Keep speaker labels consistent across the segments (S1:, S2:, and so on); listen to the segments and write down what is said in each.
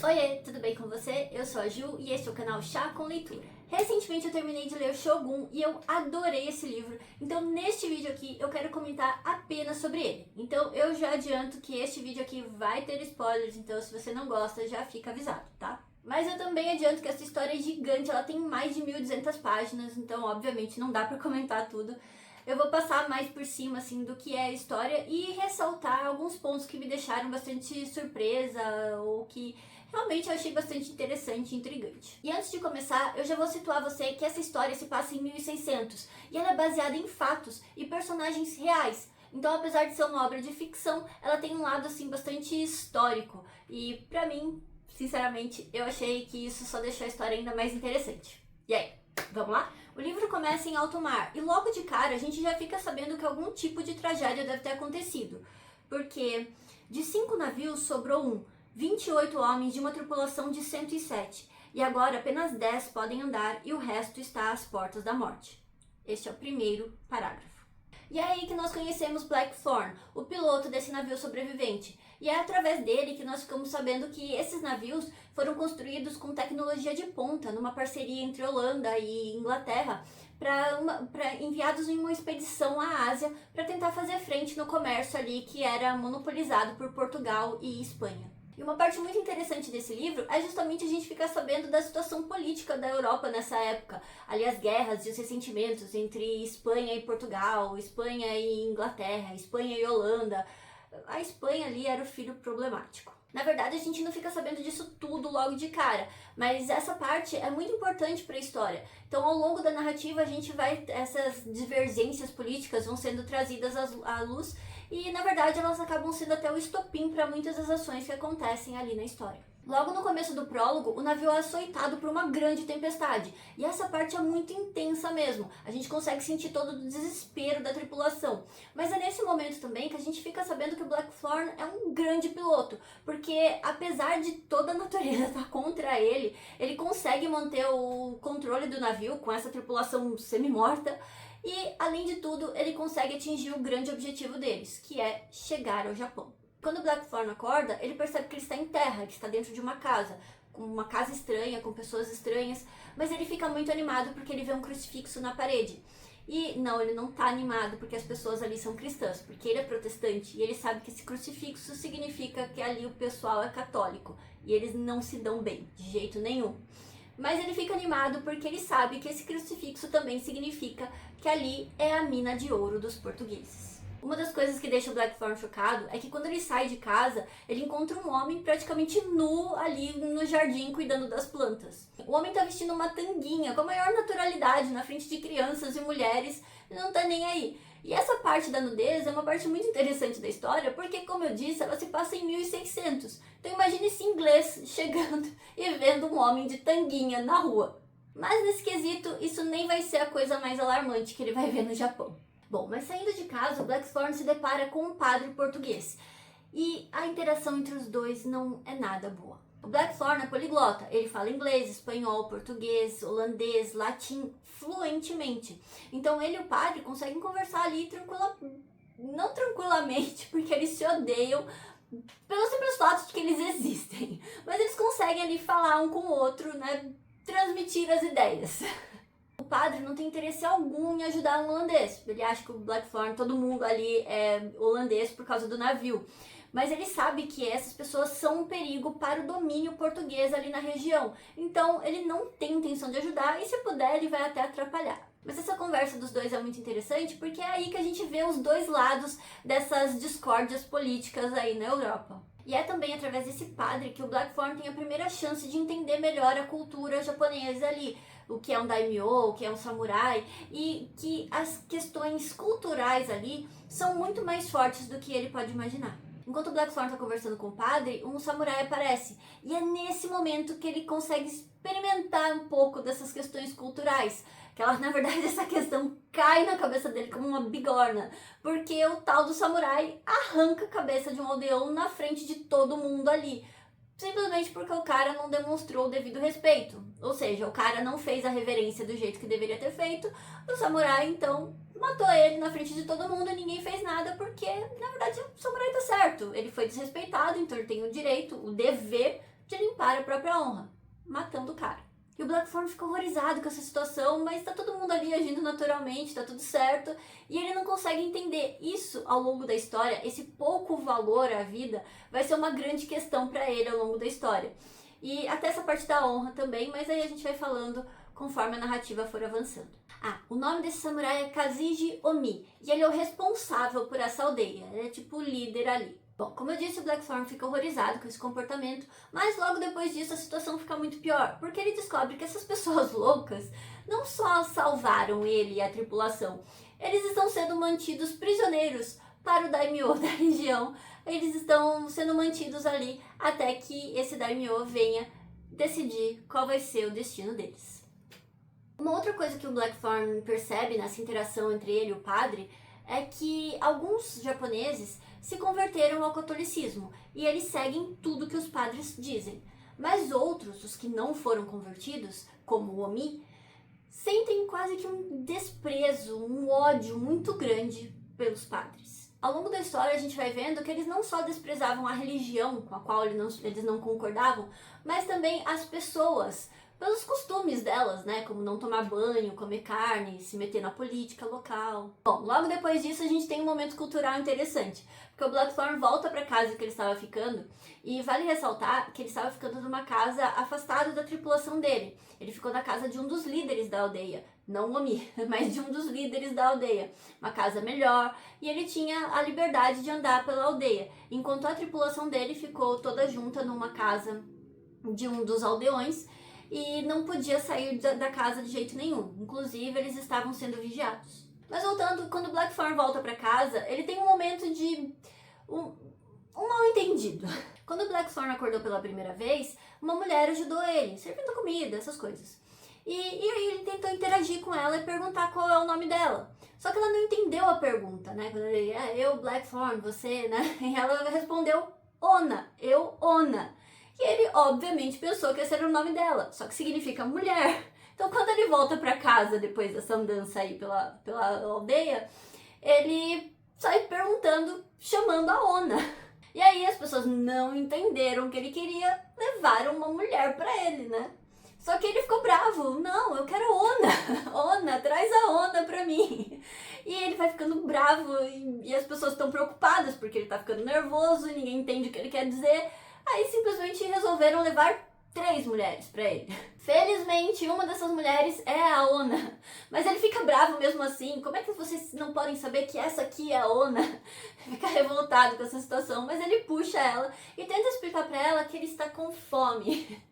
S1: Oiê, tudo bem com você? Eu sou a Ju e esse é o canal Chá com Leitura. Recentemente eu terminei de ler Shogun e eu adorei esse livro, então neste vídeo aqui eu quero comentar apenas sobre ele. Então eu já adianto que este vídeo aqui vai ter spoilers, então se você não gosta já fica avisado, tá? Mas eu também adianto que essa história é gigante, ela tem mais de 1.200 páginas, então obviamente não dá pra comentar tudo. Eu vou passar mais por cima, assim, do que é a história e ressaltar alguns pontos que me deixaram bastante surpresa ou que realmente eu achei bastante interessante e intrigante. E antes de começar, eu já vou situar você que essa história se passa em 1600 e ela é baseada em fatos e personagens reais. Então, apesar de ser uma obra de ficção, ela tem um lado assim bastante histórico e pra mim, sinceramente, eu achei que isso só deixou a história ainda mais interessante. E aí, vamos lá? O livro começa em alto mar e logo de cara a gente já fica sabendo que algum tipo de tragédia deve ter acontecido, porque de 5 navios sobrou um, 28 homens de uma tripulação de 107, e agora apenas 10 podem andar e o resto está às portas da morte. Este é o primeiro parágrafo. E é aí que nós conhecemos Blackthorn, o piloto desse navio sobrevivente. E é através dele que nós ficamos sabendo que esses navios foram construídos com tecnologia de ponta, numa parceria entre Holanda e Inglaterra, enviados em uma expedição à Ásia para tentar fazer frente no comércio ali que era monopolizado por Portugal e Espanha. E uma parte muito interessante desse livro é justamente a gente ficar sabendo da situação política da Europa nessa época. Ali as guerras e os ressentimentos entre Espanha e Portugal, Espanha e Inglaterra, Espanha e Holanda. A Espanha ali era o filho problemático. Na verdade, a gente não fica sabendo disso tudo logo de cara, mas essa parte é muito importante para a história. Então, ao longo da narrativa, essas divergências políticas vão sendo trazidas à luz e, na verdade, elas acabam sendo até o estopim para muitas das ações que acontecem ali na história. Logo no começo do prólogo, o navio é açoitado por uma grande tempestade, e essa parte é muito intensa mesmo. A gente consegue sentir todo o desespero da tripulação. Mas é nesse momento também que a gente fica sabendo que o Blackthorn é um grande piloto, porque apesar de toda a natureza estar contra ele, ele consegue manter o controle do navio com essa tripulação semi-morta, e além de tudo, ele consegue atingir o grande objetivo deles, que é chegar ao Japão. Quando o Blackthorn acorda, ele percebe que ele está em terra, que está dentro de uma casa estranha, com pessoas estranhas, mas ele fica muito animado porque ele vê um crucifixo na parede. E não, ele não está animado porque as pessoas ali são cristãs, porque ele é protestante e ele sabe que esse crucifixo significa que ali o pessoal é católico e eles não se dão bem, de jeito nenhum. Mas ele fica animado porque ele sabe que esse crucifixo também significa que ali é a mina de ouro dos portugueses. Uma das coisas que deixa o Blackthorn chocado é que quando ele sai de casa, ele encontra um homem praticamente nu ali no jardim cuidando das plantas. O homem tá vestindo uma tanguinha com a maior naturalidade na frente de crianças e mulheres e não tá nem aí. E essa parte da nudez é uma parte muito interessante da história porque, como eu disse, ela se passa em 1600. Então imagine esse inglês chegando e vendo um homem de tanguinha na rua. Mas nesse quesito, isso nem vai ser a coisa mais alarmante que ele vai ver no Japão. Bom, mas saindo de casa, o Blackthorn se depara com um padre português. E a interação entre os dois não é nada boa. O Blackthorn é poliglota, ele fala inglês, espanhol, português, holandês, latim fluentemente. Então ele e o padre conseguem conversar ali não tranquilamente, porque eles se odeiam pelo simples fato de que eles existem. Mas eles conseguem ali falar um com o outro, né, transmitir as ideias. O padre não tem interesse algum em ajudar um holandês. Ele acha que o Blackthorn, todo mundo ali é holandês por causa do navio. Mas ele sabe que essas pessoas são um perigo para o domínio português ali na região. Então ele não tem intenção de ajudar e se puder ele vai até atrapalhar. Mas essa conversa dos dois é muito interessante porque é aí que a gente vê os dois lados dessas discórdias políticas aí na Europa. E é também através desse padre que o Blackthorn tem a primeira chance de entender melhor a cultura japonesa ali, o que é um daimyo, o que é um samurai, e que as questões culturais ali são muito mais fortes do que ele pode imaginar. Enquanto o Blackthorn está conversando com o padre, um samurai aparece, e é nesse momento que ele consegue experimentar um pouco dessas questões culturais, que ela, na verdade, essa questão cai na cabeça dele como uma bigorna, porque o tal do samurai arranca a cabeça de um aldeão na frente de todo mundo ali, simplesmente porque o cara não demonstrou o devido respeito. Ou seja, o cara não fez a reverência do jeito que deveria ter feito, o samurai então matou ele na frente de todo mundo e ninguém fez nada porque, na verdade, o samurai tá certo. Ele foi desrespeitado, então ele tem o direito, o dever de limpar a própria honra, matando o cara. E o Blackthorn fica horrorizado com essa situação, mas tá todo mundo ali agindo naturalmente, tá tudo certo, e ele não consegue entender isso ao longo da história. Esse pouco valor à vida vai ser uma grande questão para ele ao longo da história. E até essa parte da honra também, mas aí a gente vai falando conforme a narrativa for avançando. O nome desse samurai é Kaziji Omi, e ele é o responsável por essa aldeia, ele é tipo o líder ali. Bom, como eu disse, o Blackthorn fica horrorizado com esse comportamento, mas logo depois disso a situação fica muito pior, porque ele descobre que essas pessoas loucas não só salvaram ele e a tripulação, eles estão sendo mantidos prisioneiros para o daimyo da região. Eles estão sendo mantidos ali até que esse daimyo venha decidir qual vai ser o destino deles. Uma outra coisa que o Blackthorn percebe nessa interação entre ele e o padre é que alguns japoneses se converteram ao catolicismo e eles seguem tudo que os padres dizem. Mas outros, os que não foram convertidos, como o Omi, sentem quase que um desprezo, um ódio muito grande pelos padres. Ao longo da história a gente vai vendo que eles não só desprezavam a religião com a qual eles não concordavam, mas também as pessoas, pelos costumes delas, né, como não tomar banho, comer carne, se meter na política local. Bom, logo depois disso a gente tem um momento cultural interessante, porque o Blackthorn volta para casa que ele estava ficando, e vale ressaltar que ele estava ficando numa casa afastado da tripulação dele. Ele ficou na casa de um dos líderes da aldeia, não o Omi, mas de um dos líderes da aldeia, uma casa melhor, e ele tinha a liberdade de andar pela aldeia, enquanto a tripulação dele ficou toda junta numa casa de um dos aldeões, e não podia sair da casa de jeito nenhum. Inclusive, eles estavam sendo vigiados. Mas voltando, quando o Blackthorn volta para casa, ele tem um momento de um mal-entendido. Quando o Blackthorn acordou pela primeira vez, uma mulher ajudou ele, servindo comida, essas coisas. E aí ele tentou interagir com ela e perguntar qual é o nome dela. Só que ela não entendeu a pergunta, né? Quando ele, eu, Blackthorn, você, né? E ela respondeu, Ona, eu, Ona. E ele, obviamente, pensou que esse era o nome dela, só que significa mulher. Então, quando ele volta para casa, depois dessa andança aí pela aldeia, ele sai perguntando, chamando a Ona. E aí as pessoas não entenderam que ele queria levar uma mulher para ele, né? Só que ele ficou bravo. Não, eu quero a Ona. Ona, traz a Ona pra mim. E ele vai ficando bravo e as pessoas estão preocupadas porque ele tá ficando nervoso, ninguém entende o que ele quer dizer. Aí simplesmente resolveram levar 3 mulheres pra ele. Felizmente, uma dessas mulheres é a Ona. Mas ele fica bravo mesmo assim. Como é que vocês não podem saber que essa aqui é a Ona? Fica revoltado com essa situação. Mas ele puxa ela e tenta explicar pra ela que ele está com fome.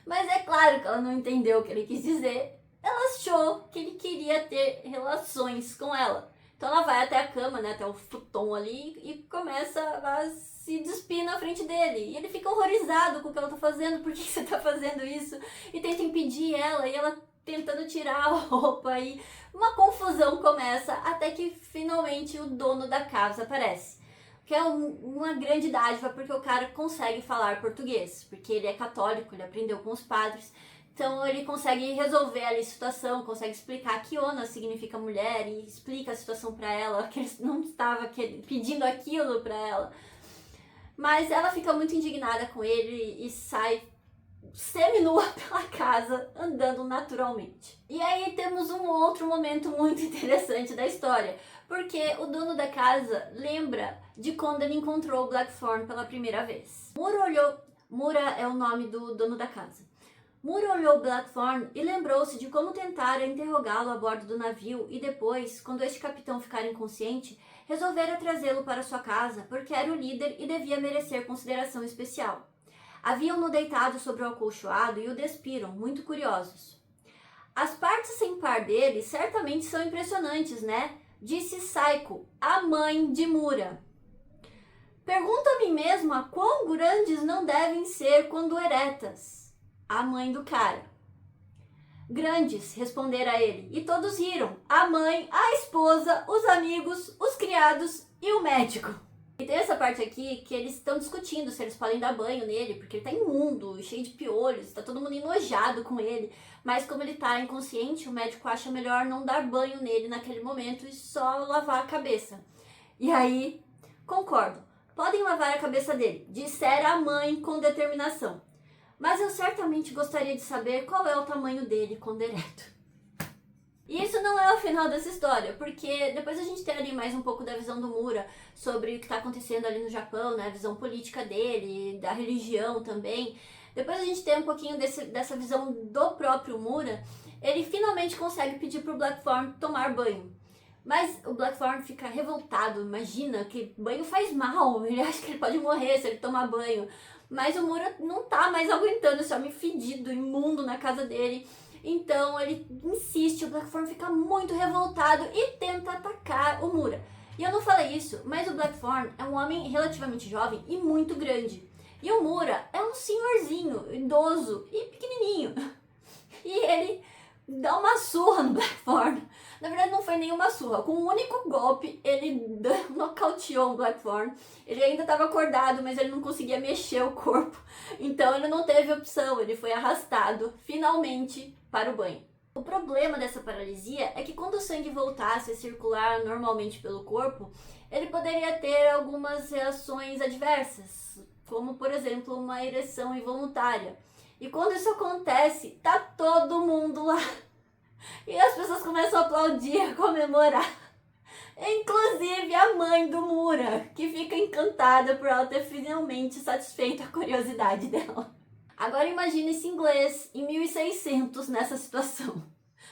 S1: Mas é claro que ela não entendeu o que ele quis dizer. Ela achou que ele queria ter relações com ela. Então ela vai até a cama, né, até o futon ali e começa a se despir na frente dele. E ele fica horrorizado com o que ela tá fazendo. Por que você tá fazendo isso? E tenta impedir ela, e ela tentando tirar a roupa. E uma confusão começa até que finalmente o dono da casa aparece. Que é uma grande dádiva, porque o cara consegue falar português. Porque ele é católico, ele aprendeu com os padres. Então ele consegue resolver ali a situação, consegue explicar que Ona significa mulher e explica a situação pra ela, que ele não estava pedindo aquilo pra ela. Mas ela fica muito indignada com ele e sai seminua pela casa, andando naturalmente. E aí temos um outro momento muito interessante da história, porque o dono da casa lembra de quando ele encontrou o Blackthorn pela primeira vez. Mura é o nome do dono da casa. Mura olhou Blackthorn e lembrou-se de como tentara interrogá-lo a bordo do navio e depois, quando este capitão ficara inconsciente, resolvera trazê-lo para sua casa porque era o líder e devia merecer consideração especial. Haviam-no deitado sobre o acolchoado e o despiram, muito curiosos. As partes sem par dele certamente são impressionantes, né? Disse Saiko, a mãe de Mura. Pergunto a mim mesma quão grandes não devem ser quando eretas. A mãe do cara. Grandes, respondera ele, e todos riram. A mãe, a esposa, os amigos, os criados e o médico. E tem essa parte aqui que eles estão discutindo se eles podem dar banho nele, porque ele tá imundo, cheio de piolhos, tá todo mundo enojado com ele. Mas como ele tá inconsciente, o médico acha melhor não dar banho nele naquele momento e só lavar a cabeça. E aí, concordo, podem lavar a cabeça dele, dissera a mãe com determinação. mas eu certamente gostaria de saber qual é o tamanho dele quando ereto. E isso não é o final dessa história, porque depois a gente tem ali mais um pouco da visão do Mura sobre o que está acontecendo ali no Japão, né? A visão política dele, da religião também. Depois a gente tem um pouquinho dessa visão do próprio Mura. Ele finalmente consegue pedir pro Blackthorn tomar banho. Mas o Blackthorn fica revoltado, imagina que banho faz mal, ele acha que ele pode morrer se ele tomar banho. Mas o Mura não tá mais aguentando esse homem fedido, imundo na casa dele. Então ele insiste, o Blackthorn fica muito revoltado e tenta atacar o Mura. E eu não falei isso, mas o Blackthorn é um homem relativamente jovem e muito grande. E o Mura é um senhorzinho, idoso e pequenininho. E ele dá uma surra no Blackthorn. Na verdade não foi nenhuma surra, com um único golpe ele nocauteou o Blackthorn. Ele ainda estava acordado, mas ele não conseguia mexer o corpo. Então ele não teve opção, ele foi arrastado finalmente para o banho. O problema dessa paralisia é que quando o sangue voltasse a circular normalmente pelo corpo, ele poderia ter algumas reações adversas, como por exemplo uma ereção involuntária. E quando isso acontece, tá todo mundo lá. E as pessoas começam a aplaudir, a comemorar. Inclusive a mãe do Mura, que fica encantada por ela ter finalmente satisfeito a curiosidade dela. Agora imagine esse inglês em 1600 nessa situação.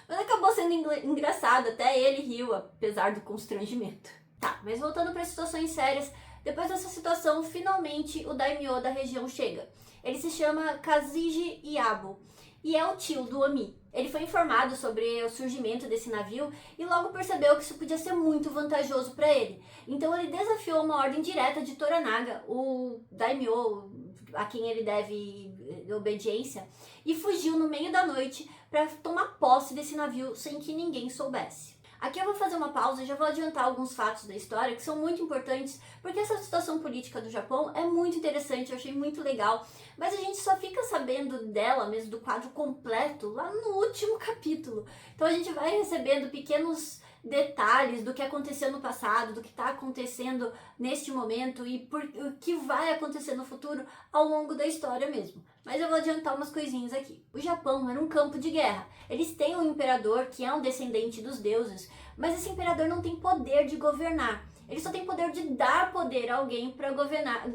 S1: Mas acabou sendo engraçado, até ele riu, apesar do constrangimento. Tá, mas voltando para situações sérias, depois dessa situação, finalmente o daimyo da região chega. Ele se chama Kaziji Yabo e é o tio do Omi. Ele foi informado sobre o surgimento desse navio e logo percebeu que isso podia ser muito vantajoso para ele. Então ele desafiou uma ordem direta de Toranaga, o daimyo a quem ele deve obediência, e fugiu no meio da noite para tomar posse desse navio sem que ninguém soubesse. Aqui eu vou fazer uma pausa e já vou adiantar alguns fatos da história que são muito importantes, porque essa situação política do Japão é muito interessante, eu achei muito legal, mas a gente só fica sabendo dela mesmo, do quadro completo, lá no último capítulo. Então a gente vai recebendo pequenos detalhes do que aconteceu no passado, do que está acontecendo neste momento e o que vai acontecer no futuro ao longo da história mesmo. Mas eu vou adiantar umas coisinhas aqui. O Japão era um campo de guerra. Eles têm um imperador que é um descendente dos deuses, mas esse imperador não tem poder de governar. Ele só tem poder de dar poder a alguém para governar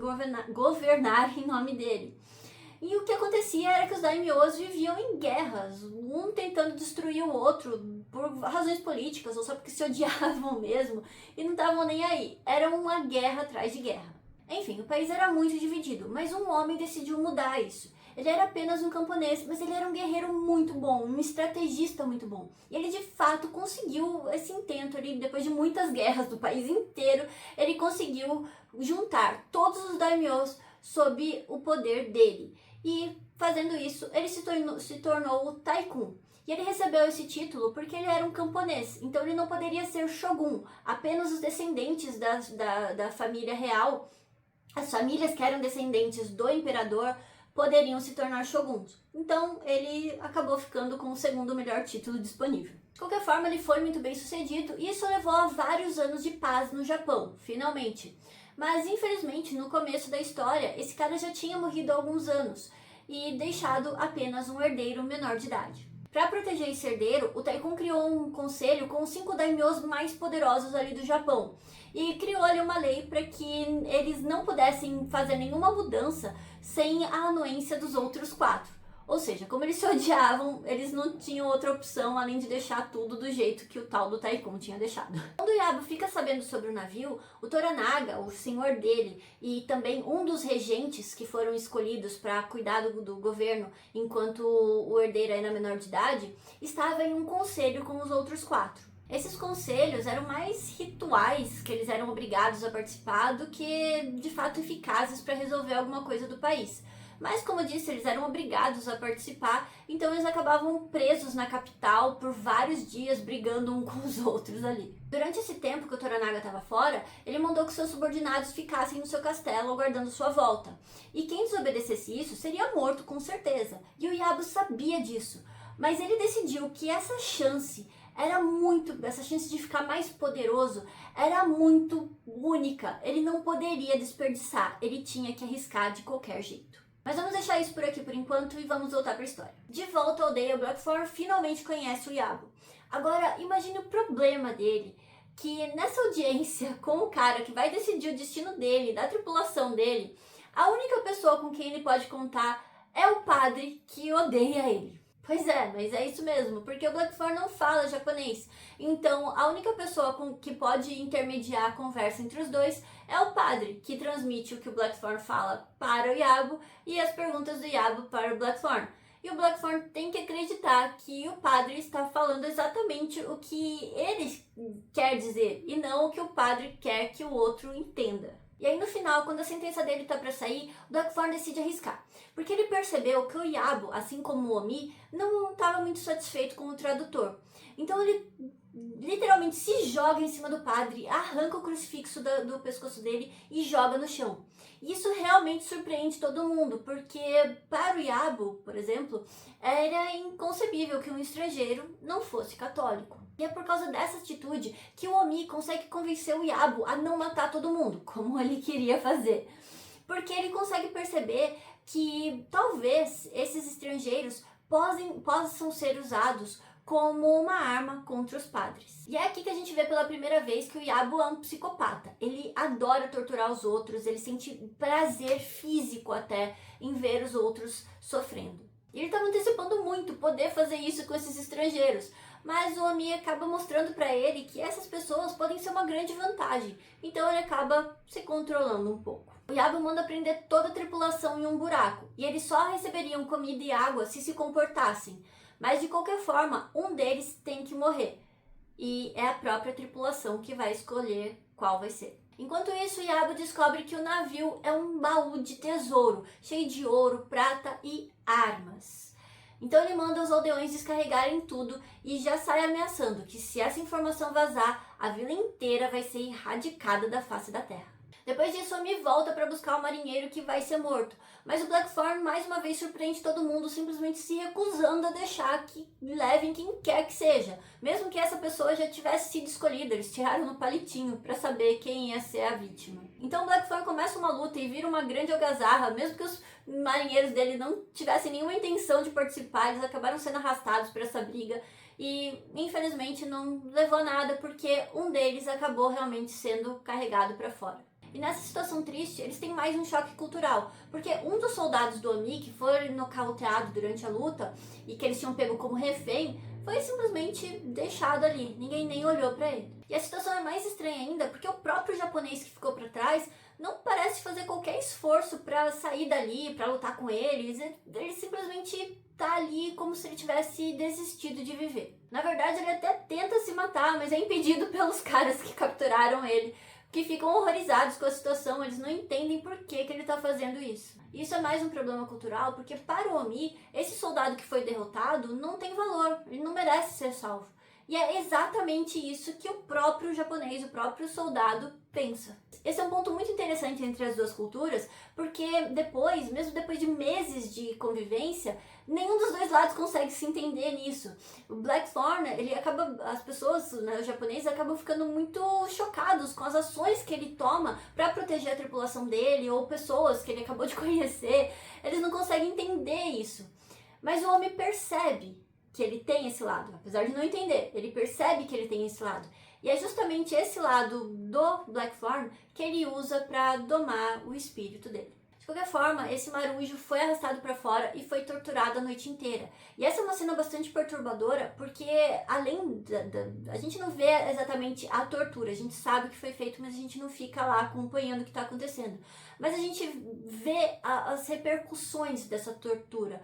S1: em nome dele. E o que acontecia era que os daimyos viviam em guerras, um tentando destruir o outro por razões políticas ou só porque se odiavam mesmo e não estavam nem aí. Era uma guerra atrás de guerra. Enfim, o país era muito dividido, mas um homem decidiu mudar isso. Ele era apenas um camponês, mas ele era um guerreiro muito bom, um estrategista muito bom. E ele de fato conseguiu esse intento ali, depois de muitas guerras do país inteiro, ele conseguiu juntar todos os daimyos sob o poder dele. E fazendo isso, ele se tornou o Taikun. E ele recebeu esse título porque ele era um camponês, então ele não poderia ser Shogun. Apenas os descendentes da família real, as famílias que eram descendentes do imperador, poderiam se tornar Shoguns. Então ele acabou ficando com o segundo melhor título disponível. De qualquer forma, ele foi muito bem sucedido e isso levou a vários anos de paz no Japão, finalmente. Mas, infelizmente, no começo da história, esse cara já tinha morrido há alguns anos e deixado apenas um herdeiro menor de idade. Para proteger esse herdeiro, o Taikun criou um conselho com os 5 daimyos mais poderosos ali do Japão e criou ali uma lei para que eles não pudessem fazer nenhuma mudança sem a anuência dos outros 4. Ou seja, como eles se odiavam, eles não tinham outra opção além de deixar tudo do jeito que o tal do Taikun tinha deixado. Quando o Yabo fica sabendo sobre o navio, o Toranaga, o senhor dele, e também um dos regentes que foram escolhidos para cuidar do governo enquanto o herdeiro era menor de idade, estava em um conselho com os outros 4. Esses conselhos eram mais rituais que eles eram obrigados a participar do que, de fato, eficazes para resolver alguma coisa do país. Mas, como eu disse, eles eram obrigados a participar, então eles acabavam presos na capital por vários dias, brigando um com os outros ali. Durante esse tempo que o Toranaga estava fora, ele mandou que seus subordinados ficassem no seu castelo aguardando sua volta. E quem desobedecesse isso seria morto com certeza, e o Yabo sabia disso. Mas ele decidiu que essa chance de ficar mais poderoso era muito única. Ele não poderia desperdiçar, ele tinha que arriscar de qualquer jeito. Mas vamos deixar isso por aqui por enquanto e vamos voltar para a história. De volta à aldeia, Blackthorn finalmente conhece o Yabo. Agora, imagine o problema dele, que nessa audiência com o cara que vai decidir o destino dele, da tripulação dele, a única pessoa com quem ele pode contar é o padre que odeia ele. Pois é, mas é isso mesmo, porque o Blackthorn não fala japonês. Então, a única pessoa que pode intermediar a conversa entre os dois é o padre, que transmite o que o Blackthorn fala para o Yabo e as perguntas do Yabo para o Blackthorn. E o Blackthorn tem que acreditar que o padre está falando exatamente o que ele quer dizer e não o que o padre quer que o outro entenda. E aí no final, quando a sentença dele tá pra sair, o Blackthorn decide arriscar. Porque ele percebeu que o Yabo, assim como o Omi, não estava muito satisfeito com o tradutor. Então ele literalmente se joga em cima do padre, arranca o crucifixo do pescoço dele e joga no chão. E isso realmente surpreende todo mundo, porque para o Yabo, por exemplo, era inconcebível que um estrangeiro não fosse católico. E é por causa dessa atitude que o Omi consegue convencer o Yabo a não matar todo mundo, como ele queria fazer. Porque ele consegue perceber que talvez esses estrangeiros possam ser usados como uma arma contra os padres. E é aqui que a gente vê pela primeira vez que o Yabo é um psicopata. Ele adora torturar os outros, ele sente prazer físico até em ver os outros sofrendo. E ele estava antecipando muito poder fazer isso com esses estrangeiros. Mas o Omi acaba mostrando para ele que essas pessoas podem ser uma grande vantagem. Então ele acaba se controlando um pouco. O Yabo manda prender toda a tripulação em um buraco. E eles só receberiam comida e água se comportassem. Mas de qualquer forma, um deles tem que morrer. E é a própria tripulação que vai escolher qual vai ser. Enquanto isso, o Yabo descobre que o navio é um baú de tesouro, cheio de ouro, prata e armas. Então ele manda os aldeões descarregarem tudo e já sai ameaçando que se essa informação vazar, a vila inteira vai ser erradicada da face da terra. Depois disso, o Omi volta para buscar o marinheiro que vai ser morto, mas o Blackthorn mais uma vez surpreende todo mundo, simplesmente se recusando a deixar que levem quem quer que seja, mesmo que essa pessoa já tivesse sido escolhida. Eles tiraram no palitinho para saber quem ia ser a vítima. Então o Blackthorn começa uma luta e vira uma grande algazarra, mesmo que os marinheiros dele não tivessem nenhuma intenção de participar, eles acabaram sendo arrastados para essa briga. E infelizmente não levou a nada, porque um deles acabou realmente sendo carregado para fora. E nessa situação triste, eles têm mais um choque cultural, porque um dos soldados do Omi que foi nocauteado durante a luta e que eles tinham pego como refém, foi simplesmente deixado ali, ninguém nem olhou para ele. E a situação é mais estranha ainda, porque o próprio japonês que ficou para trás não parece fazer qualquer esforço para sair dali, para lutar com eles. Ele simplesmente tá ali como se ele tivesse desistido de viver. Na verdade, ele até tenta se matar, mas é impedido pelos caras que capturaram ele, que ficam horrorizados com a situação. Eles não entendem por que ele está fazendo isso. Isso é mais um problema cultural, porque para o Omi, esse soldado que foi derrotado não tem valor, ele não merece ser salvo. E é exatamente isso que o próprio japonês, o próprio soldado, pensa. Esse é um ponto muito interessante entre as duas culturas, porque mesmo depois de meses de convivência, nenhum dos dois lados consegue se entender nisso. O Blackthorn, as pessoas, né, os japoneses acabam ficando muito chocados com as ações que ele toma para proteger a tripulação dele ou pessoas que ele acabou de conhecer. Eles não conseguem entender isso. Mas o homem percebe que ele tem esse lado, apesar de não entender, ele percebe que ele tem esse lado. E é justamente esse lado do Blackthorn que ele usa para domar o espírito dele. De qualquer forma, esse marujo foi arrastado para fora e foi torturado a noite inteira. E essa é uma cena bastante perturbadora, porque além a gente não vê exatamente a tortura, a gente sabe o que foi feito, mas a gente não fica lá acompanhando o que está acontecendo. Mas a gente vê as repercussões dessa tortura,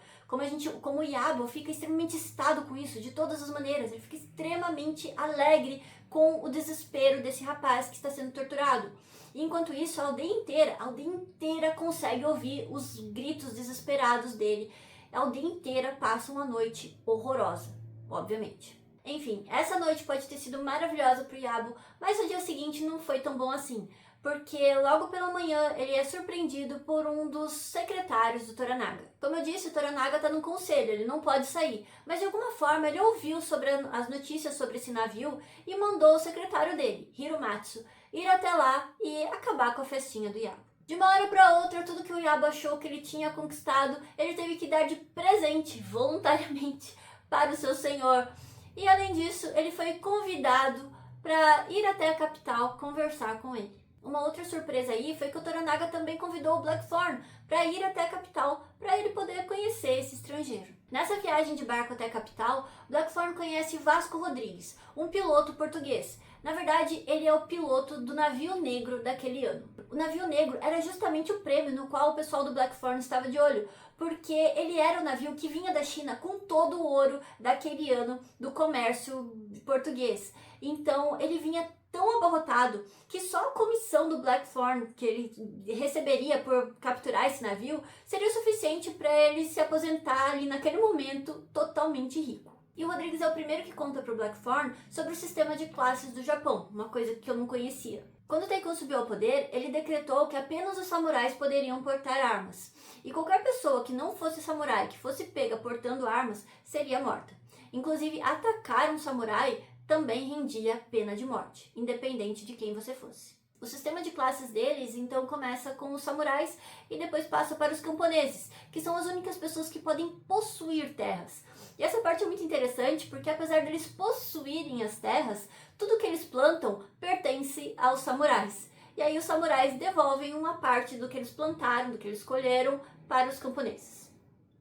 S1: como o Yabo fica extremamente excitado com isso, de todas as maneiras. Ele fica extremamente alegre com o desespero desse rapaz que está sendo torturado. E enquanto isso, a aldeia inteira consegue ouvir os gritos desesperados dele. A aldeia inteira passa uma noite horrorosa, obviamente. Enfim, essa noite pode ter sido maravilhosa pro Yabo, mas o dia seguinte não foi tão bom assim, porque logo pela manhã ele é surpreendido por um dos secretários do Toranaga. Como eu disse, o Toranaga está no conselho, ele não pode sair, mas de alguma forma ele ouviu sobre as notícias sobre esse navio e mandou o secretário dele, Hiromatsu, ir até lá e acabar com a festinha do Yabo. De uma hora para outra, tudo que o Iabo achou que ele tinha conquistado, ele teve que dar de presente, voluntariamente, para o seu senhor. E além disso, ele foi convidado para ir até a capital conversar com ele. Uma outra surpresa aí foi que o Toranaga também convidou o Blackthorn para ir até a capital, para ele poder conhecer esse estrangeiro. Nessa viagem de barco até a capital, Blackthorn conhece Vasco Rodrigues, um piloto português. Na verdade, ele é o piloto do navio negro daquele ano. O navio negro era justamente o prêmio no qual o pessoal do Blackthorn estava de olho, porque ele era o navio que vinha da China com todo o ouro daquele ano do comércio português. Então, ele vinha tão abarrotado que só a comissão do Blackthorn que ele receberia por capturar esse navio seria o suficiente para ele se aposentar ali naquele momento totalmente rico. E o Rodrigues é o primeiro que conta para o Blackthorn sobre o sistema de classes do Japão, uma coisa que eu não conhecia. Quando Taikun subiu ao poder, ele decretou que apenas os samurais poderiam portar armas. E qualquer pessoa que não fosse samurai, que fosse pega portando armas, seria morta. Inclusive, atacar um samurai também rendia pena de morte, independente de quem você fosse. O sistema de classes deles, então, começa com os samurais e depois passa para os camponeses, que são as únicas pessoas que podem possuir terras. E essa parte é muito interessante porque, apesar deles possuírem as terras, tudo que eles plantam pertence aos samurais. E aí os samurais devolvem uma parte do que eles plantaram, do que eles colheram, para os camponeses.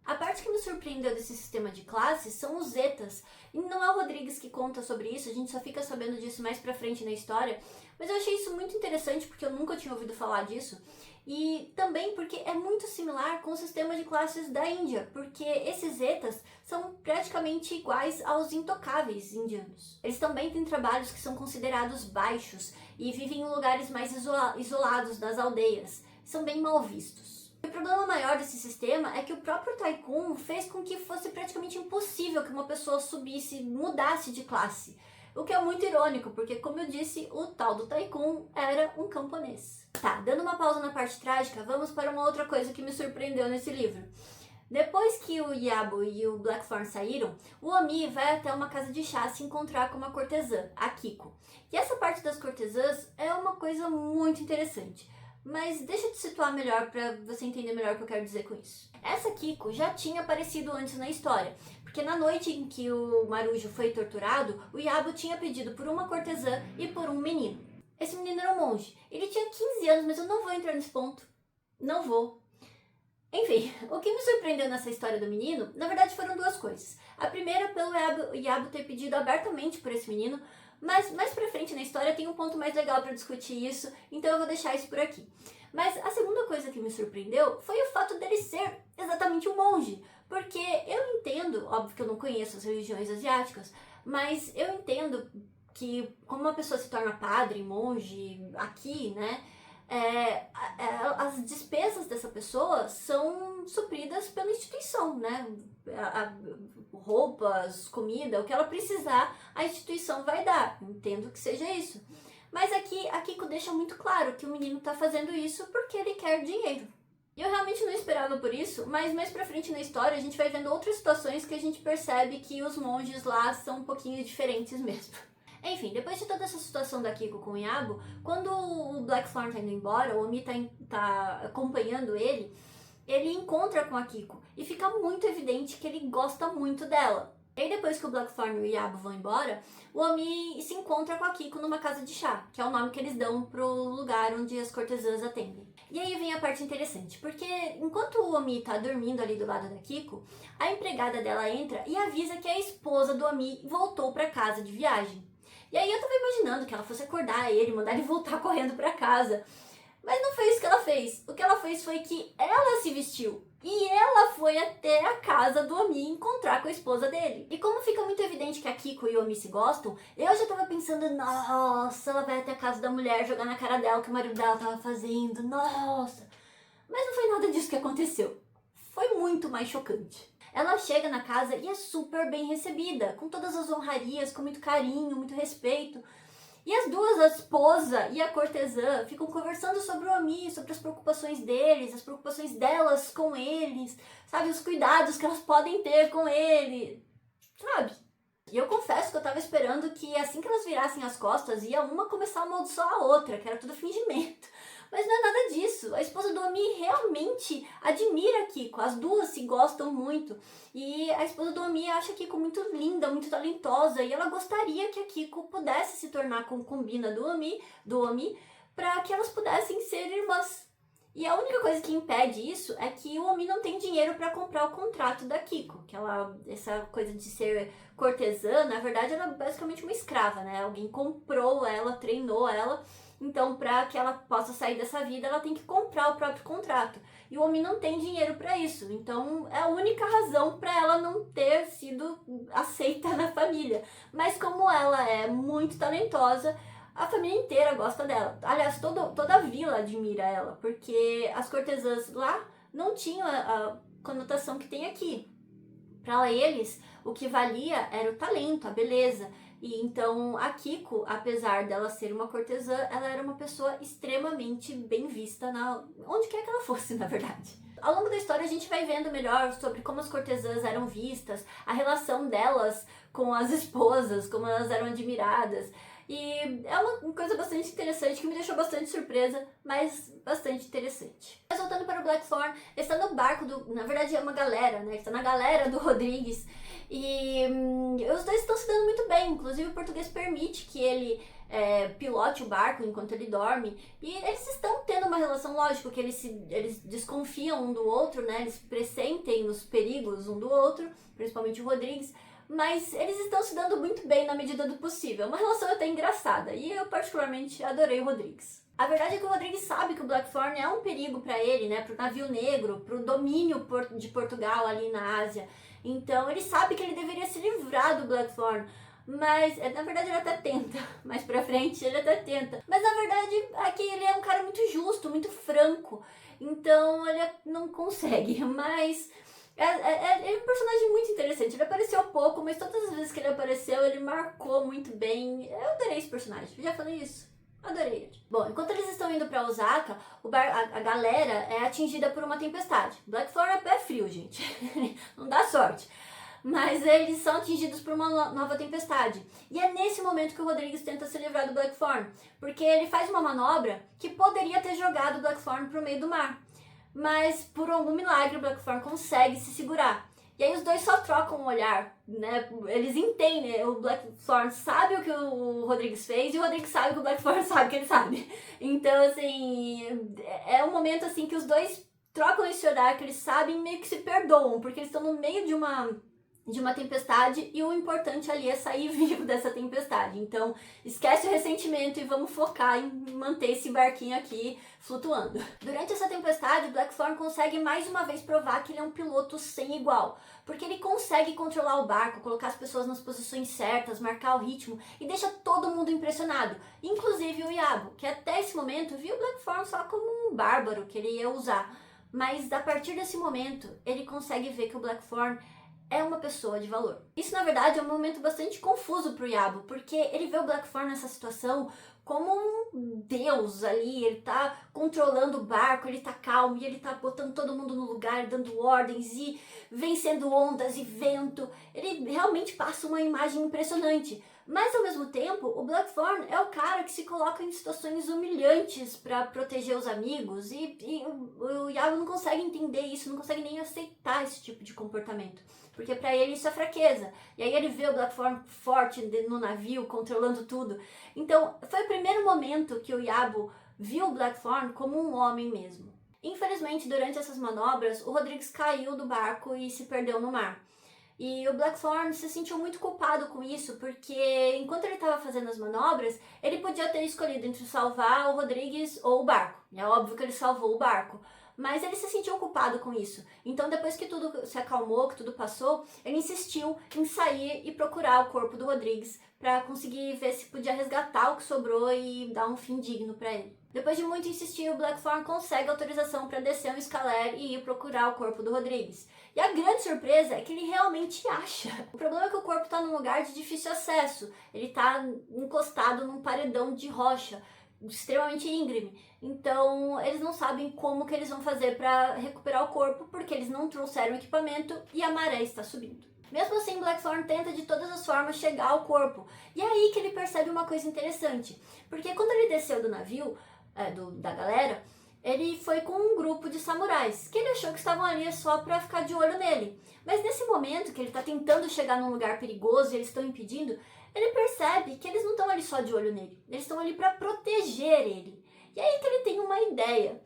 S1: A parte que me surpreendeu desse sistema de classes são os Zetas. E não é o Rodrigues que conta sobre isso, a gente só fica sabendo disso mais pra frente na história. Mas eu achei isso muito interessante porque eu nunca tinha ouvido falar disso. E também porque é muito similar com o sistema de classes da Índia, porque esses Zetas são praticamente iguais aos intocáveis indianos. Eles também têm trabalhos que são considerados baixos e vivem em lugares mais isolados das aldeias. São bem mal vistos. O problema maior desse sistema é que o próprio Taikun fez com que fosse praticamente impossível que uma pessoa subisse, mudasse de classe. O que é muito irônico, porque, como eu disse, o tal do Taikun era um camponês. Tá, dando uma pausa na parte trágica, vamos para uma outra coisa que me surpreendeu nesse livro. Depois que o Iabo e o Blackthorn saíram, o Omi vai até uma casa de chá se encontrar com uma cortesã, a Kiko. E essa parte das cortesãs é uma coisa muito interessante. Mas deixa eu te situar melhor para você entender melhor o que eu quero dizer com isso. Essa Kiko já tinha aparecido antes na história, porque na noite em que o Marujo foi torturado, o Iabo tinha pedido por uma cortesã e por um menino. Esse menino era um monge. Ele tinha 15 anos, mas eu não vou entrar nesse ponto. Não vou. Enfim, o que me surpreendeu nessa história do menino, na verdade foram duas coisas. A primeira, pelo Iabo ter pedido abertamente por esse menino, mas mais pra frente na história tem um ponto mais legal pra discutir isso, então eu vou deixar isso por aqui. Mas a segunda coisa que me surpreendeu foi o fato dele ser exatamente um monge. Porque eu entendo, óbvio que eu não conheço as religiões asiáticas, mas eu entendo que como uma pessoa se torna padre, monge, aqui, né, as despesas dessa pessoa são supridas pela instituição, né? Roupas, comida, o que ela precisar, a instituição vai dar. Entendo que seja isso. Mas aqui a Kiko deixa muito claro que o menino tá fazendo isso porque ele quer dinheiro. E eu realmente não esperava por isso, mas mais pra frente na história a gente vai vendo outras situações que a gente percebe que os monges lá são um pouquinho diferentes mesmo. Enfim, depois de toda essa situação da Kiko com o Iabo, quando o Blackthorn tá indo embora, o Omi tá acompanhando ele encontra com a Kiko e fica muito evidente que ele gosta muito dela. E aí depois que o Blackthorn e o Iabo vão embora, o Omi se encontra com a Kiko numa casa de chá, que é o nome que eles dão pro lugar onde as cortesãs atendem. E aí vem a parte interessante, porque enquanto o Omi tá dormindo ali do lado da Kiko, a empregada dela entra e avisa que a esposa do Omi voltou pra casa de viagem. E aí eu tava imaginando que ela fosse acordar ele, mandar ele voltar correndo pra casa. Mas não foi isso que ela fez. O que ela fez foi que ela se vestiu. E ela foi até a casa do Omi encontrar com a esposa dele. E como fica muito evidente que a Kiko e o Omi se gostam, eu já tava pensando, nossa, ela vai até a casa da mulher jogar na cara dela o que o marido dela tava fazendo, nossa. Mas não foi nada disso que aconteceu. Foi muito mais chocante. Ela chega na casa e é super bem recebida, com todas as honrarias, com muito carinho, muito respeito. E as duas, a esposa e a cortesã, ficam conversando sobre o Omi, sobre as preocupações deles, as preocupações delas com eles, sabe? Os cuidados que elas podem ter com ele, sabe? E eu confesso que eu tava esperando que assim que elas virassem as costas, ia uma começar a amaldiçoar a outra, que era tudo fingimento. Mas não é nada disso. A esposa do Omi realmente admira a Kiko. As duas se gostam muito. E a esposa do Omi acha a Kiko muito linda, muito talentosa. E ela gostaria que a Kiko pudesse se tornar concubina do Omi, para que elas pudessem ser irmãs. E a única coisa que impede isso é que o Omi não tem dinheiro para comprar o contrato da Kiko. Essa coisa de ser cortesã, na verdade, ela é basicamente uma escrava, né? Alguém comprou ela, treinou ela. Então, para que ela possa sair dessa vida, ela tem que comprar o próprio contrato. E o Omi não tem dinheiro para isso. Então, é a única razão para ela não ter sido aceita na família. Mas como ela é muito talentosa, a família inteira gosta dela. Aliás, toda a vila admira ela, porque as cortesãs lá não tinham a conotação que tem aqui. Para eles, o que valia era o talento, a beleza. E então a Kiko, apesar dela ser uma cortesã, ela era uma pessoa extremamente bem vista onde quer que ela fosse, na verdade. Ao longo da história a gente vai vendo melhor sobre como as cortesãs eram vistas, a relação delas com as esposas, como elas eram admiradas. E é uma coisa bastante interessante, que me deixou bastante surpresa, mas bastante interessante. Mas voltando para o Blackthorn, está no barco na verdade é uma galera, né? Está na galera do Rodrigues. E os dois estão se dando muito bem, inclusive o português permite que ele pilote o barco enquanto ele dorme. E eles estão tendo uma relação, lógico, que eles desconfiam um do outro, né? Eles pressentem os perigos um do outro, principalmente o Rodrigues. Mas eles estão se dando muito bem na medida do possível. Uma relação até engraçada. E eu particularmente adorei o Rodrigues. A verdade é que o Rodrigues sabe que o Blackthorn é um perigo para ele, né? Pro navio negro, pro domínio de Portugal ali na Ásia. Então ele sabe que ele deveria se livrar do Blackthorn. Mas, na verdade, ele até tenta. Mais pra frente, ele até tenta. Mas, na verdade, aqui ele é um cara muito justo, muito franco. Então, ele não consegue. Mas ele é um personagem muito interessante. Ele apareceu pouco, mas todas as vezes que ele apareceu, ele marcou muito bem. Eu adorei esse personagem. Eu já falei isso. Adorei ele. Bom, enquanto eles estão indo pra Osaka, a galera é atingida por uma tempestade. Blackthorn é pé frio, gente. Não dá sorte. Mas eles são atingidos por uma nova tempestade. E é nesse momento que o Rodrigues tenta se livrar do Blackthorn, porque ele faz uma manobra que poderia ter jogado o Blackthorn pro meio do mar. Mas, por algum milagre, o Blackthorn consegue se segurar. E aí os dois só trocam um olhar, né? Eles entendem, o Blackthorn sabe o que o Rodrigues fez e o Rodrigues sabe o que o Blackthorn sabe que ele sabe. Então, assim, é um momento assim que os dois trocam esse olhar, que eles sabem, meio que se perdoam, porque eles estão no meio de uma tempestade e o importante ali é sair vivo dessa tempestade. Então, esquece o ressentimento e vamos focar em manter esse barquinho aqui flutuando. Durante essa tempestade, o Blackthorn consegue mais uma vez provar que ele é um piloto sem igual, porque ele consegue controlar o barco, colocar as pessoas nas posições certas, marcar o ritmo e deixa todo mundo impressionado, inclusive o Yabo, que até esse momento viu o Blackthorn só como um bárbaro que ele ia usar. Mas a partir desse momento, ele consegue ver que o Blackthorn é uma pessoa de valor. Isso, na verdade, é um momento bastante confuso pro Yabo, porque ele vê o Blackthorn nessa situação como um deus ali, ele tá controlando o barco, ele tá calmo, e ele tá botando todo mundo no lugar, dando ordens e vencendo ondas e vento. Ele realmente passa uma imagem impressionante. Mas, ao mesmo tempo, o Blackthorn é o cara que se coloca em situações humilhantes para proteger os amigos e o Yabo não consegue entender isso, não consegue nem aceitar esse tipo de comportamento, porque para ele isso é fraqueza. E aí ele vê o Blackthorn forte no navio, controlando tudo. Então, foi o primeiro momento que o Yabo viu o Blackthorn como um homem mesmo. Infelizmente, durante essas manobras, o Rodrigues caiu do barco e se perdeu no mar. E o Blackthorn se sentiu muito culpado com isso, porque enquanto ele estava fazendo as manobras, ele podia ter escolhido entre salvar o Rodrigues ou o barco. E é óbvio que ele salvou o barco, mas ele se sentiu culpado com isso. Então, depois que tudo se acalmou, que tudo passou, ele insistiu em sair e procurar o corpo do Rodrigues para conseguir ver se podia resgatar o que sobrou e dar um fim digno para ele. Depois de muito insistir, o Blackthorn consegue autorização para descer um escaler e ir procurar o corpo do Rodrigues. E a grande surpresa é que ele realmente acha. O problema é que o corpo está num lugar de difícil acesso. Ele está encostado num paredão de rocha, extremamente íngreme. Então, eles não sabem como que eles vão fazer para recuperar o corpo, porque eles não trouxeram equipamento e a maré está subindo. Mesmo assim, Blackthorn tenta de todas as formas chegar ao corpo. E é aí que ele percebe uma coisa interessante. Porque quando ele desceu do navio, da galera, ele foi com um grupo de samurais, que ele achou que estavam ali só pra ficar de olho nele. Mas nesse momento que ele tá tentando chegar num lugar perigoso e eles estão impedindo, ele percebe que eles não estão ali só de olho nele, eles estão ali pra proteger ele. E aí que ele tem uma ideia.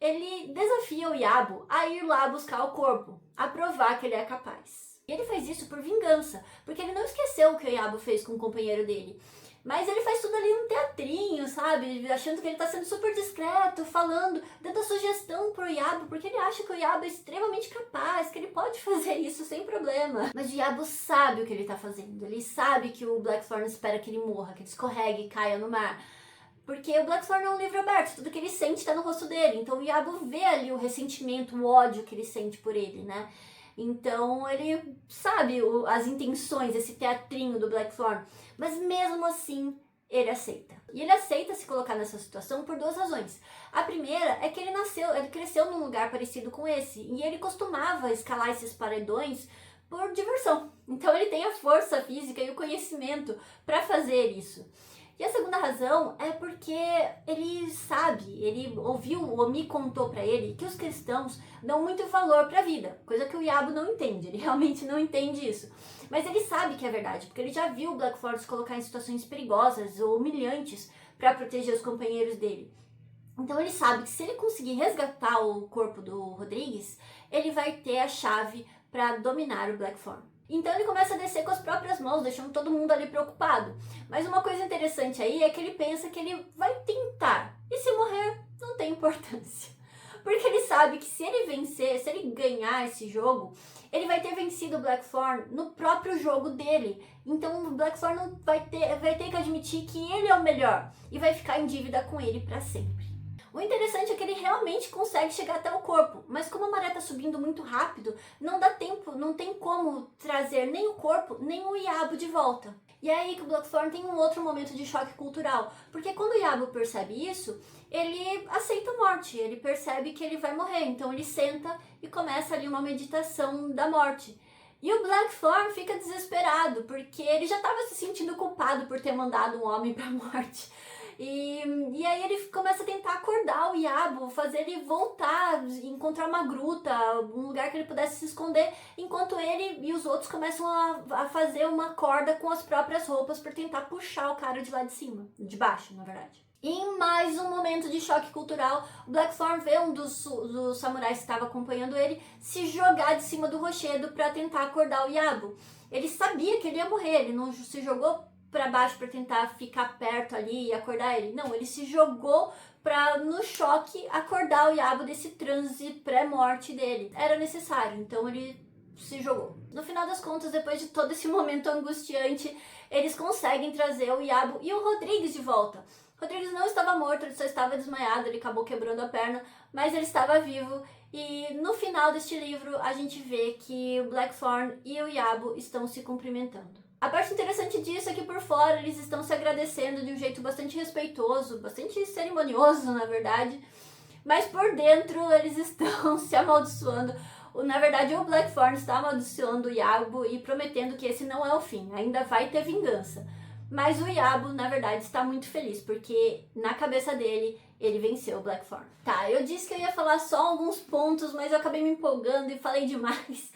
S1: Ele desafia o Yabo a ir lá buscar o corpo, a provar que ele é capaz. E ele faz isso por vingança, porque ele não esqueceu o que o Yabo fez com o companheiro dele. Mas ele faz tudo ali num teatrinho, sabe? Achando que ele tá sendo super discreto, falando, dando sugestão pro Yabo, porque ele acha que o Yabo é extremamente capaz, que ele pode fazer isso sem problema. Mas o Yabo sabe o que ele tá fazendo. Ele sabe que o Blackthorn espera que ele morra, que ele escorregue e caia no mar. Porque o Blackthorn é um livro aberto, tudo que ele sente tá no rosto dele. Então o Yabo vê ali o ressentimento, o ódio que ele sente por ele, né? Então ele sabe as intenções, esse teatrinho do Blackthorn, mas mesmo assim ele aceita. E ele aceita se colocar nessa situação por duas razões. A primeira é que ele cresceu num lugar parecido com esse, e ele costumava escalar esses paredões por diversão. Então ele tem a força física e o conhecimento para fazer isso. E a segunda razão é porque ele sabe, ele ouviu, o Omi contou pra ele que os cristãos dão muito valor pra vida, coisa que o Yabo não entende, ele realmente não entende isso. Mas ele sabe que é verdade, porque ele já viu o Blackthorn se colocar em situações perigosas ou humilhantes pra proteger os companheiros dele. Então ele sabe que se ele conseguir resgatar o corpo do Rodrigues, ele vai ter a chave pra dominar o Blackthorn. Então ele começa a descer com as próprias mãos, deixando todo mundo ali preocupado. Mas uma coisa interessante aí é que ele pensa que ele vai tentar. E se morrer, não tem importância. Porque ele sabe que se ele vencer, se ele ganhar esse jogo, ele vai ter vencido o Blackthorn no próprio jogo dele. Então o Blackthorn vai ter que admitir que ele é o melhor. E vai ficar em dívida com ele para sempre. O interessante é que ele realmente consegue chegar até o corpo, mas como a maré tá subindo muito rápido, não dá tempo, não tem como trazer nem o corpo, nem o Yabo de volta. E é aí que o Blackthorn tem um outro momento de choque cultural, porque quando o Yabo percebe isso, ele aceita a morte, ele percebe que ele vai morrer, então ele senta e começa ali uma meditação da morte. E o Blackthorn fica desesperado, porque ele já estava se sentindo culpado por ter mandado um homem para a morte. E aí ele começa a tentar acordar o Yabo, fazer ele voltar, encontrar uma gruta, um lugar que ele pudesse se esconder, enquanto ele e os outros começam a fazer uma corda com as próprias roupas para tentar puxar o cara de lá de cima, de baixo, na verdade. E em mais um momento de choque cultural, o Blackthorn vê um dos samurais que estava acompanhando ele se jogar de cima do rochedo para tentar acordar o Yabo. Ele sabia que ele ia morrer, ele não se jogou para baixo para tentar ficar perto ali e acordar ele. Não, ele se jogou para no choque acordar o Yabo desse transe pré-morte dele. Era necessário, então ele se jogou. No final das contas, depois de todo esse momento angustiante, eles conseguem trazer o Yabo e o Rodrigues de volta. O Rodrigues não estava morto, ele só estava desmaiado, ele acabou quebrando a perna, mas ele estava vivo. E no final deste livro, a gente vê que o Blackthorn e o Yabo estão se cumprimentando. A parte interessante disso é que por fora eles estão se agradecendo de um jeito bastante respeitoso, bastante cerimonioso, na verdade. Mas por dentro eles estão se amaldiçoando. Na verdade, o Blackthorn está amaldiçoando o Yabo e prometendo que esse não é o fim, ainda vai ter vingança. Mas o Yabo, na verdade, está muito feliz, porque na cabeça dele, ele venceu o Blackthorn. Tá, eu disse que eu ia falar só alguns pontos, mas eu acabei me empolgando e falei demais.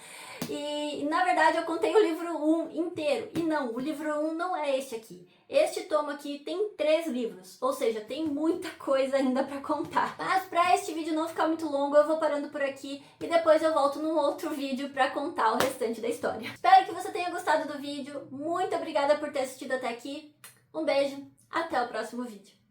S1: E, na verdade, eu contei o livro 1 inteiro. E não, o livro 1 não é este aqui. Este tomo aqui tem 3 livros, ou seja, tem muita coisa ainda pra contar. Mas pra este vídeo não ficar muito longo, eu vou parando por aqui e depois eu volto num outro vídeo pra contar o restante da história. Espero que você tenha gostado do vídeo. Muito obrigada por ter assistido até aqui. Um beijo, até o próximo vídeo.